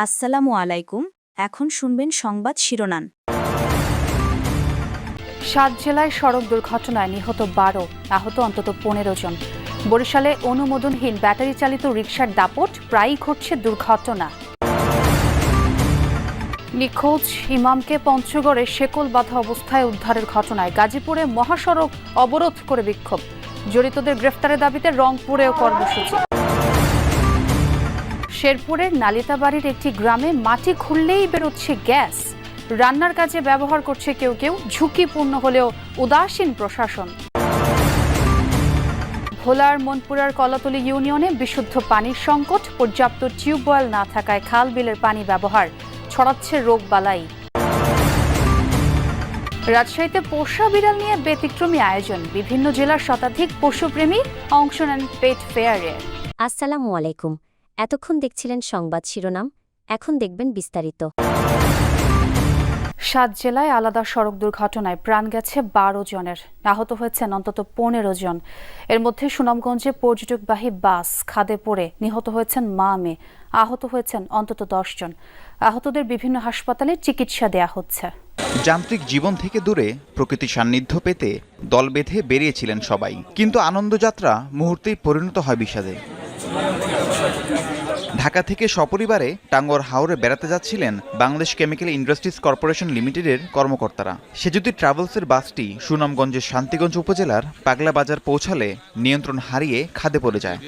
আসসালামু আলাইকুম। এখন শুনবেন সংবাদ শিরোনাম। ৭ জেলায় সড়ক দুর্ঘটনায় নিহত ১২, আহত অন্তত ১৫ জন। বরিশালে অনুমোদনহীন ব্যাটারি চালিত রিকশার দাপট, প্রায়ই ঘটছে দুর্ঘটনা। নিখোঁজ ইমামকে পঞ্চগড়ে শেকল বাঁধা অবস্থায় উদ্ধারের ঘটনায় গাজীপুরে মহাসড়ক অবরোধ করে বিক্ষোভ। জড়িতদের গ্রেফতারের দাবিতে রংপুরেও কর্মসূচি। শেরপুরের নালিতাবাড়ির একটি গ্রামে মাটি খুললেই বেরোচ্ছে গ্যাস। রান্নার কাজে ব্যবহার করছে কেউ কেউ, ঝুঁকিপূর্ণ হলেও উদাসীন প্রশাসন। ভোলার মনপুরার কলাতলী ইউনিয়নে বিশুদ্ধ পানির সংকট, পর্যাপ্ত টিউবওয়েল না থাকায় খাল বিলের পানি ব্যবহার, ছড়াচ্ছে রোগবালাই। রাজশাহীতে পোষা বিড়াল নিয়ে ব্যতিক্রমী আয়োজন, বিভিন্ন জেলার শতাধিক পশুপ্রেমী অংশ নেন পেট ফেয়ারে। আসসালামু আলাইকুম। এতক্ষণ দেখছিলেন সংবাদ শিরোনাম, এখন দেখবেন বিস্তারিত। ৭ জেলায় আলাদা সড়ক দুর্ঘটনায় প্রাণ গেছে ১২ জনের, আহত হয়েছেন অন্তত ১৫ জন। এর মধ্যে সুনামগঞ্জে পর্যটকবাহী বাস খাদে পড়ে নিহত হয়েছেন মা মেয়ে, আহত হয়েছেন অন্তত ১০ জন। আহতদের বিভিন্ন হাসপাতালে চিকিৎসা দেয়া হচ্ছে। যান্ত্রিক জীবন থেকে দূরে প্রকৃতির সান্নিধ্য পেতে দল বেঁধে বেরিয়েছিলেন সবাই, কিন্তু আনন্দযাত্রা মুহূর্তেই পরিণত হয় বিষাদে। ঢাকা থেকে সপরিবারে টাঙ্গর হাওরে বেড়াতে যাচ্ছিলেন বাংলাদেশ কেমিক্যাল ইন্ডাস্ট্রিজ কর্পোরেশন লিমিটেডের কর্মকর্তারা। সেজুতি ট্রাভেলসের বাসটি সুনামগঞ্জের শান্তিগঞ্জ উপজেলার পাগলা বাজার পৌঁছালে নিয়ন্ত্রণ হারিয়ে খাদে পড়ে যায়।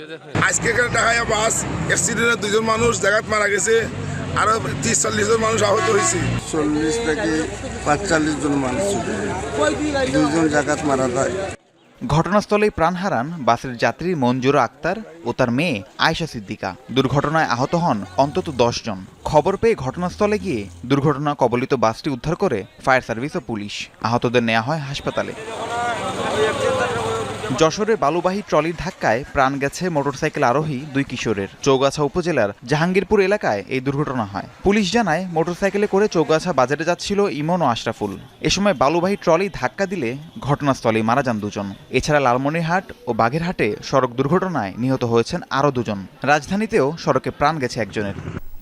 আজকে ঢাকায় বাস অ্যাক্সিডেন্টে 2 জন মানুষ জায়গায় মারা গেছে, আরো 30-40 জন মানুষ আহত হয়েছে। 40 থেকে 45 জন মানুষ, 2 জন জায়গায় মারা যায়। ঘটনাস্থলেই প্রাণ হারান বাসের যাত্রী মঞ্জুরা আক্তার ও তার মেয়ে আয়েশা সিদ্দিকা। দুর্ঘটনায় আহত হন অন্তত 10 জন। খবর পেয়ে ঘটনাস্থলে গিয়ে দুর্ঘটনা কবলিত বাসটি উদ্ধার করে ফায়ার সার্ভিস ও পুলিশ। আহতদের নেওয়া হয় হাসপাতালে। যশোরের বালুবাহী ট্রলির ধাক্কায় প্রাণ গেছে মোটরসাইকেল আরোহী 2 কিশোরের। চৌগাছা উপজেলার জাহাঙ্গীরপুর এলাকায় এই দুর্ঘটনা হয়। পুলিশ জানায়, মোটরসাইকেলে করে চৌগাছা বাজারে যাচ্ছিল ইমন ও আশরাফুল। এ সময় বালুবাহী ট্রলি ধাক্কা দিলে ঘটনাস্থলেই মারা যান 2 জন। এছাড়া লালমনিরহাট ও বাগেরহাটে সড়ক দুর্ঘটনায় নিহত হয়েছেন আরও 2 জন। রাজধানীতেও সড়কে প্রাণ গেছে 1 জনের।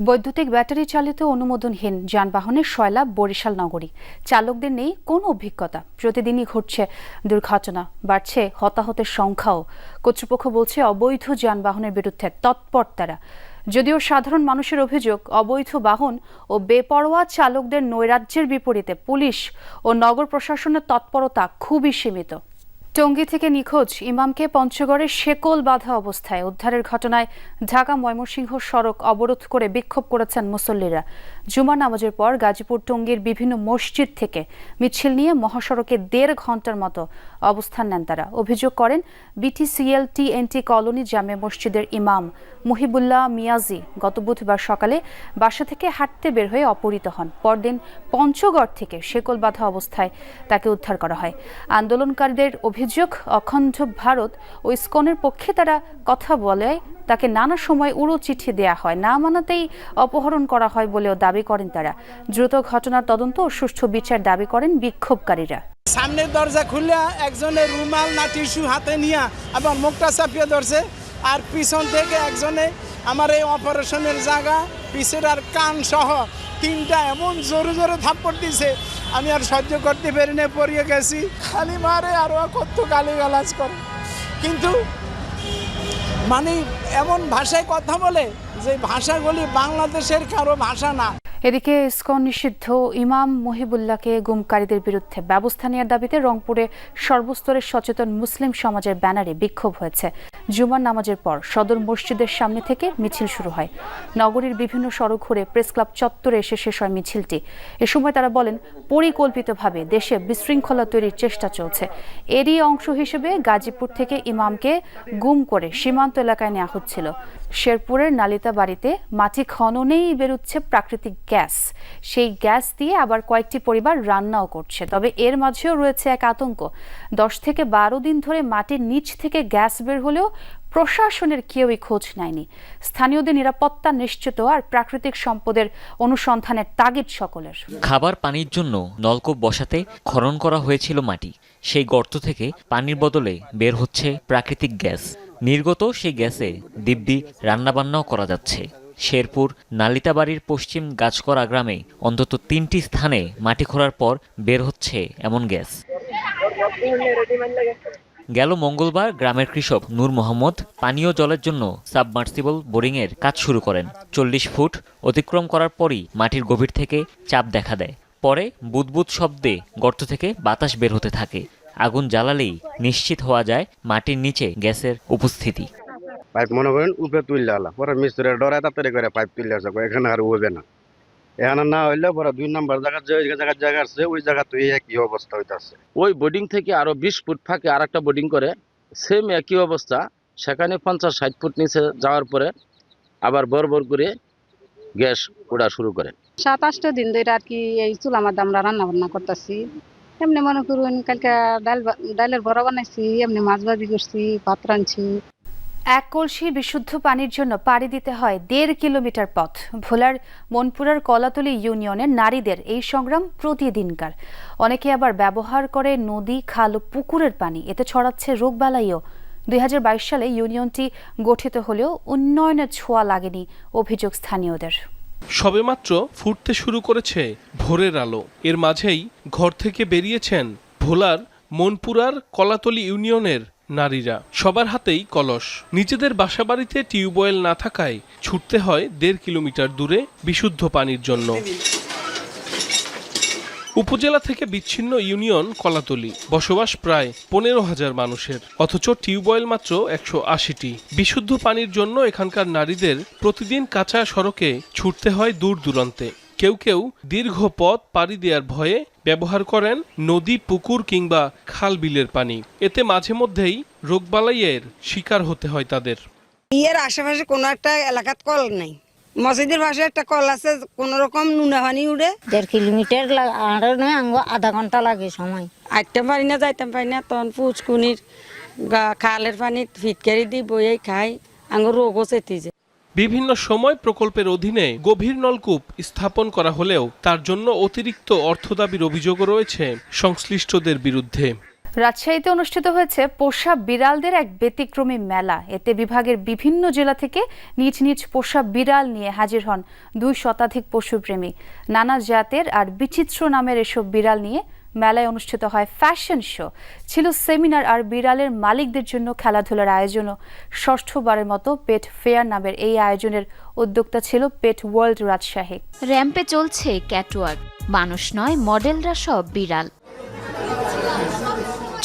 বৈদ্যুতিক ব্যাটারি চালিত অনুমোদনহীন যানবাহনের সয়লাব বরিশাল নগরী। চালকদের নেই কোনো অভিজ্ঞতা, প্রতিদিনই ঘটছে দুর্ঘটনা, বাড়ছে হতাহতের সংখ্যাও। কর্তৃপক্ষ বলছে, অবৈধ যানবাহনের বিরুদ্ধে তৎপর তারা। যদিও সাধারণ মানুষের অভিযোগ, অবৈধ বাহন ও বেপরোয়া চালকদের নৈরাজ্যের বিপরীতে পুলিশ ও নগর প্রশাসনের তৎপরতা খুবই সীমিত। টঙ্গী থেকে নিখোঁজ ইমামকে পঞ্চগড়ে শেকল বাঁধা অবস্থায় উদ্ধারের ঘটনায় ঢাকা ময়মনসিংহ সড়ক অবরোধ করে বিক্ষোভ করেছেন মুসল্লিরা। জুমার নামাজের পর গাজীপুর টঙ্গীর বিভিন্ন মসজিদ থেকে মিছিল নিয়ে মহাসড়কে 1.5 ঘন্টার মতো অবস্থান নেন তারা। অভিযোগ করেন, বিটিসিএল টিএনটি কলোনি জামে মসজিদের ইমাম মুহিবুল্লাহ মিয়াজি গত বুধবার সকালে বাসা থেকে হাঁটতে বের হয়ে অপহৃত হন। পরদিন পঞ্চগড় থেকে শেকল বাঁধা অবস্থায় তাকে উদ্ধার করা হয়। আন্দোলনকারীদের অভিযোগ, অখণ্ড ভারত ও ইসকনের পক্ষে তারা কথা বলে তাকে নানা সময় উড়ো চিঠি দেয়া হয়, না মানাতেই অপহরণ করা হয় বলেও দাবি করেন তারা। দ্রুত ঘটনার তদন্ত ও সুষ্ঠু বিচার দাবি করেন বিক্ষোভকারীরা। সামনের দরজা খুললে একজনের রুমাল না টিস্যু হাতে নিয়ে আবার মুখটা চাপিয়ে ধরছে, আর পিছন থেকে একজনে আমার এই অপারেশনের জায়গা পিছের আর কান সহ 3টা এমন জোরে জোরে থাপ্পড় দিছে, আমি আর সহ্য করতে পারি না, পড়িয়ে গেছি। খালি মারে আর কত গালিগালাজ করে, কিন্তু মানে এমন ভাষায় কথা বলে যে ভাষাগুলি বাংলাদেশের কারো ভাষা না। এদিকে ইসকন নিষিদ্ধ ইমাম মুহিবুল্লাহকে গুমকারীদের বিরুদ্ধে ব্যবস্থা নেওয়ার দাবিতে রংপুরে সর্বস্তরের সচেতন মুসলিম সমাজের ব্যানারে বিক্ষোভ হয়েছে। জুমার নামাজের পর সদর মসজিদের সামনে থেকে মিছিল শুরু হয়। নগরীর বিভিন্ন সড়ক ঘুরে প্রেস ক্লাব চত্বরে এসে শেষ হয় মিছিলটি। এ সময় তারা বলেন, পরিকল্পিতভাবে দেশে বিশৃঙ্খলা তৈরির চেষ্টা চলছে। এরই অংশ হিসেবে গাজীপুর থেকে ইমামকে গুম করে সীমান্ত এলাকায় নেওয়া হচ্ছিল। শেরপুরের নালিতাবাড়িতে মাটি খননেই বেরোচ্ছে প্রাকৃতিক গ্যাস। সেই গ্যাস দিয়ে আবার কয়েকটি পরিবার রান্নাও করছে। তবে এর মাঝেও রয়েছে এক আতঙ্ক। 10 থেকে 12 দিন ধরে মাটির নিচ থেকে গ্যাস বের হলেও প্রশাসনের কেউই খোঁজ নেয়নি। স্থানীয়দের নিরাপত্তা নিশ্চিত আর প্রাকৃতিক সম্পদের অনুসন্ধানের তাগিদ সকলের। খাবার পানির জন্য নলকূপ বসাতে খনন করা হয়েছিল মাটি। সেই গর্ত থেকে পানির বদলে বের হচ্ছে প্রাকৃতিক গ্যাস। নির্গত সেই গ্যাসে দিব্যি রান্নাবান্নাও করা যাচ্ছে। শেরপুর নালিতাবাড়ির পশ্চিম গাছকরা গ্রামে অন্তত 3টি স্থানে মাটি খোঁড়ার পর বের হচ্ছে এমন গ্যাস। গেল মঙ্গলবার গ্রামের কৃষক নূর মোহাম্মদ পানীয় জলের জন্য সাবমার্সিবল বোরিংয়ের কাজ শুরু করেন। 40 ফুট অতিক্রম করার পরই মাটির গভীর থেকে চাপ দেখা দেয়। পরে বুদবুদ শব্দে গর্ত থেকে বাতাস বের হতে থাকে। আগুন জ্বালালেই নিশ্চিত হওয়া যায় মাটির নিচে গ্যাসের উপস্থিতি। পাইপ মনে করেন উপরে তুললে আলা পরে মিস্ত্রি ডরায় তাড়াতাড়ি করে পাইপ তুললে আসে এখানে আর হবে না। এখানে না হইলে পরে 2 নম্বর জায়গা আছে ওই জায়গা তো একই অবস্থা হইতাছে। ওই বোর্ডিং থেকে আরো 20 ফুট ফাঁকে আর একটা বোর্ডিং করে সেম একই অবস্থা। সেখানে 50-60 ফুট নিচে যাওয়ার পরে আবার বর করে গ্যাস ওড়া শুরু করে। 7-8 দিন ধরে আর কি এই চুলার মধ্যে আমরা রান্না বান্না করতেছি। এমনি মনে করুন কালকে ডালের বড়া বানাইছি, এমনি মাছ ভাজি করছি, ভাত রাঁধছি। এক কলসি বিশুদ্ধ পানির জন্য পাড়ি দিতে হয় 1.5 কিলোমিটার পথ। ভোলার মনপুরার কলাতলী ইউনিয়নের নারীদের এই সংগ্রাম প্রতিদিনকার। অনেকে আবার ব্যবহার করে নদী, খাল ও পুকুরের পানি। এতে ছড়াচ্ছে রোগবালাইও। 2022 সালে ইউনিয়নটি গঠিত হলেও উন্নয়নের ছোঁয়া লাগেনি অভিযোগ স্থানীয়দের। সবেমাত্র ফুটতে শুরু করেছে ভোরের আলো। এর মাঝেই ঘর থেকে বেরিয়েছেন ভোলার মনপুরার কলাতলী ইউনিয়নের নারীরা। সবার হাতেই কলস। নিজেদের বাসাবাড়িতে টিউবওয়েল না থাকায় ছুটতে হয় 1.5 কিলোমিটার দূরে বিশুদ্ধ পানির জন্য। উপজেলা থেকে বিচ্ছিন্ন ইউনিয়ন কলাতলী, বসবাস প্রায় 15,000 মানুষের, অথচ টিউবওয়েল মাত্র 180টি। বিশুদ্ধ পানির জন্য এখানকার নারীদের প্রতিদিন কাঁচা সড়কে ছুটতে হয় দূর দূরান্তে। কেউ কেউ দীর্ঘ পথ পাড়ি দেওয়ার ভয়ে ব্যবহার করেন নদী, পুকুর কিংবা খাল বিলের পানি। এতে মাঝে মধ্যেই রোগবালাইয়ের শিকার হতে হয় তাদের। এর আশেপাশে কোনো একটা এলাকাত কল নাই। মসজিদের পাশে একটা কল আছে, কোন রকম নুনা পানি উঠে 1.5 কিলোমিটার আরো নয় আধা ঘন্টা লাগে সময়। আইতে পারি না, যাইতাম পারি না। তখন পুচকুনির খালের পানি ফিটকারি দিয়ে বইয়ে খাই, আঙ্গুর রোগও চেতে যায়। বিভিন্ন সময় প্রকল্পের অধীনে গভীর নলকূপ স্থাপন করা হলেও তার জন্য অতিরিক্ত অর্থ দাবির অভিযোগও রয়েছে সংশ্লিষ্টদের বিরুদ্ধে। রাজশাহীতে অনুষ্ঠিত হয়েছে পোষা বিড়ালদের এক ব্যতিক্রমী মেলা। এতে বিভাগের বিভিন্ন জেলা থেকে নিজ নিজ পোষা বিড়াল নিয়ে হাজির হন 2 শতাধিক পশুপ্রেমী। নানা জাতের আর বিচিত্র নামের এসব বিড়াল নিয়ে মেলায় অনুষ্ঠিত হয় ফ্যাশন শো, ছিল সেমিনার আর বিড়ালের মালিকদের জন্য খেলাধুলার আয়োজনও। 6ঠবারের মতো পেট ফেয়ার নামের এই আয়োজনের উদ্যোক্তা ছিল পেট ওয়ার্ল্ড রাজশাহী। র্যাম্পে চলছে ক্যাটওয়াক, মানুষ নয় মডেলরা সব বিড়াল।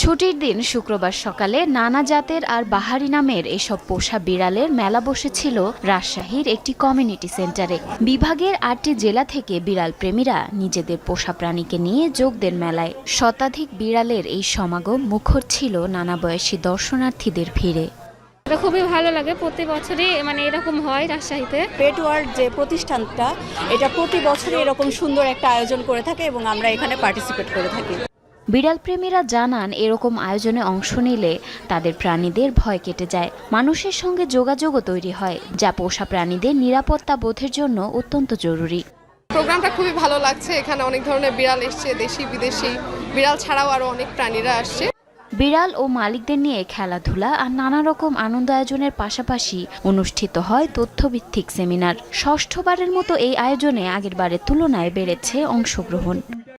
ছুটির দিন শুক্রবার সকালে নানা জাতের আর বাহারি নামের এসব পোষা বিড়ালের মেলা বসেছিল রাজশাহীর একটি কমিউনিটি সেন্টারে। বিভাগের 8টি জেলা থেকে বিড়াল প্রেমীরা নিজেদের পোষা প্রাণীকে নিয়ে যোগ দেন মেলায়। শতাধিক বিড়ালের এই সমাগম মুখর ছিল নানা বয়সী দর্শনার্থীদের ভিড়ে। খুবই ভালো লাগে, প্রতি বছরই এরকম হয় রাজশাহীতে। পেট ওয়ার্ল্ড যে প্রতিষ্ঠানটা, এটা প্রতি বছরই এরকম সুন্দর একটা আয়োজন করে থাকে এবং আমরা এখানে পার্টিসিপেট করে থাকি। বিড়াল প্রেমীরা জানান এরকম আয়োজনে অংশ নিলে তাদের প্রাণীদের ভয় কেটে যায়, মানুষের সঙ্গে যোগাযোগও তৈরি হয়, যা পোষা প্রাণীদের নিরাপত্তা বোধের জন্য অত্যন্ত জরুরি। প্রোগ্রামটা খুবই ভালো লাগছে। এখানে অনেক ধরনের বিড়াল এসছে, দেশি বিদেশি বিড়াল ছাড়াও আরো অনেক প্রাণীরা আসছে। বিড়াল ও মালিকদের নিয়ে খেলাধুলা আর নানা রকম আনন্দ আয়োজনের পাশাপাশি অনুষ্ঠিত হয় তথ্যভিত্তিক সেমিনার। 6ঠবারের মতো এই আয়োজনে আগের বারের তুলনায় বেড়েছে অংশগ্রহণ।